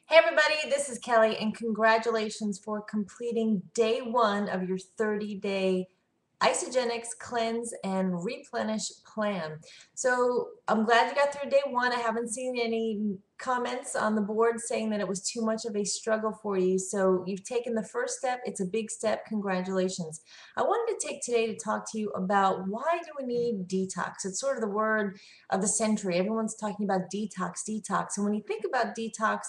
Hey everybody, this is Kelly and congratulations for completing day one of your 30-day Isogenics cleanse and replenish plan. So I'm glad you got through day one. I haven't seen any comments on the board saying that it was too much of a struggle for you. So you've taken the first step. It's a big step. Congratulations. I wanted to take today to talk to you about why do we need detox? It's sort of the word of the century. Everyone's talking about detox, detox. And when you think about detox,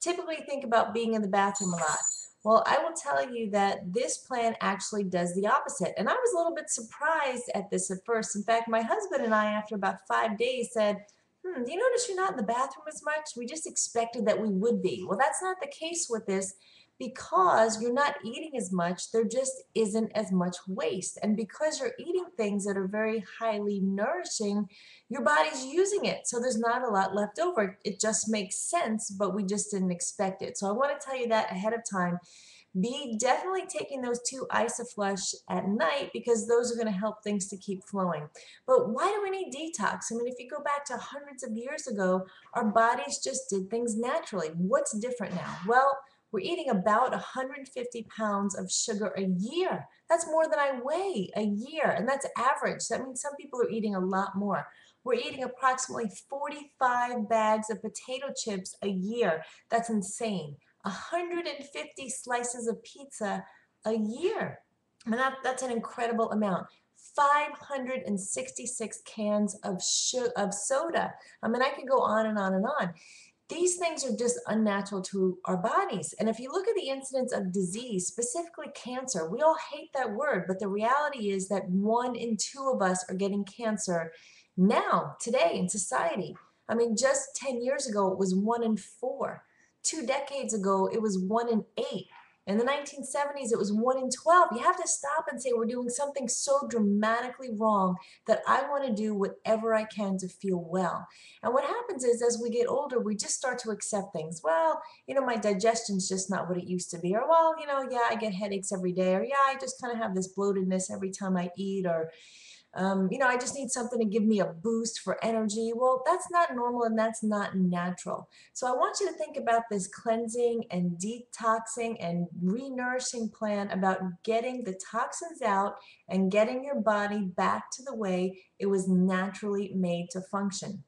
typically think about being in the bathroom a lot. Well, I will tell you that this plan actually does the opposite. And I was a little bit surprised at this at first. In fact, my husband and I, after about 5 days, said, do you notice you're not in the bathroom as much? We just expected that we would be. Well, that's not the case with this because you're not eating as much. There just isn't as much waste. And because you're eating things that are very highly nourishing, your body's using it. So there's not a lot left over. It just makes sense, but we just didn't expect it. So I want to tell you that ahead of time. Be definitely taking those 2 Isoflush at night because those are going to help things to keep flowing. But why do we need detox? I mean, if you go back to hundreds of years ago, our bodies just did things naturally. What's different now? Well, we're eating about 150 pounds of sugar a year. That's more than I weigh a year, and that's average. That means some people are eating a lot more. We're eating approximately 45 bags of potato chips a year. That's insane. 150 slices of pizza a year. I mean, that's an incredible amount. 566 cans of soda. I mean, I could go on and on and on. These things are just unnatural to our bodies. And if you look at the incidence of disease, specifically cancer, we all hate that word, but the reality is that 1 in 2 of us are getting cancer now, today in society. I mean, just 10 years ago, it was 1 in 4. 2 decades ago, it was 1 in 8. In the 1970s, it was 1 in 12. You have to stop and say, we're doing something so dramatically wrong that I want to do whatever I can to feel well. And what happens is, as we get older, we just start to accept things. Well, my digestion's just not what it used to be. Or, well, yeah, I get headaches every day. Or, yeah, I just kind of have this bloatedness every time I eat. Or, I just need something to give me a boost for energy. Well, that's not normal and that's not natural. So I want you to think about this cleansing and detoxing and renourishing plan about getting the toxins out and getting your body back to the way it was naturally made to function.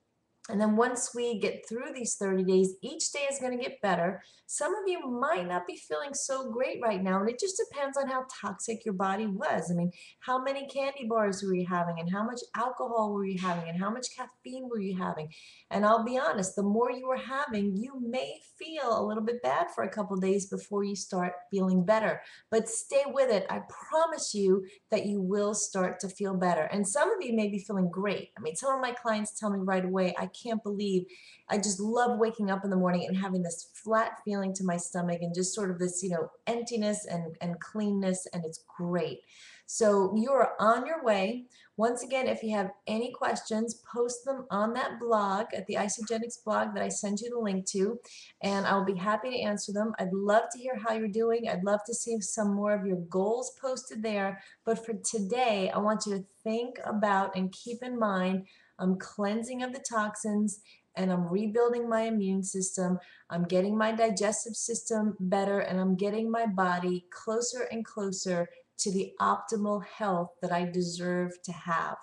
And then once we get through these 30 days, each day is going to get better. Some of you might not be feeling so great right now, and it just depends on how toxic your body was. I mean, how many candy bars were you having, and how much alcohol were you having, and how much caffeine were you having? And I'll be honest, the more you are having, you may feel a little bit bad for a couple days before you start feeling better. But stay with it. I promise you that you will start to feel better. And some of you may be feeling great. I mean, some of my clients tell me right away, I can't believe, I just love waking up in the morning and having this flat feeling to my stomach and just sort of this, emptiness and cleanness, and it's great. So you're on your way. Once again, if you have any questions, post them on that blog at the Isogenics blog that I send you the link to, and I'll be happy to answer them. I'd love to hear how you're doing. I'd love to see some more of your goals posted there. But for today, I want you to think about and keep in mind, I'm cleansing of the toxins and I'm rebuilding my immune system. I'm getting my digestive system better, and I'm getting my body closer and closer to the optimal health that I deserve to have.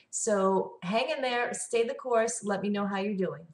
So hang in there, stay the course. Let me know how you're doing.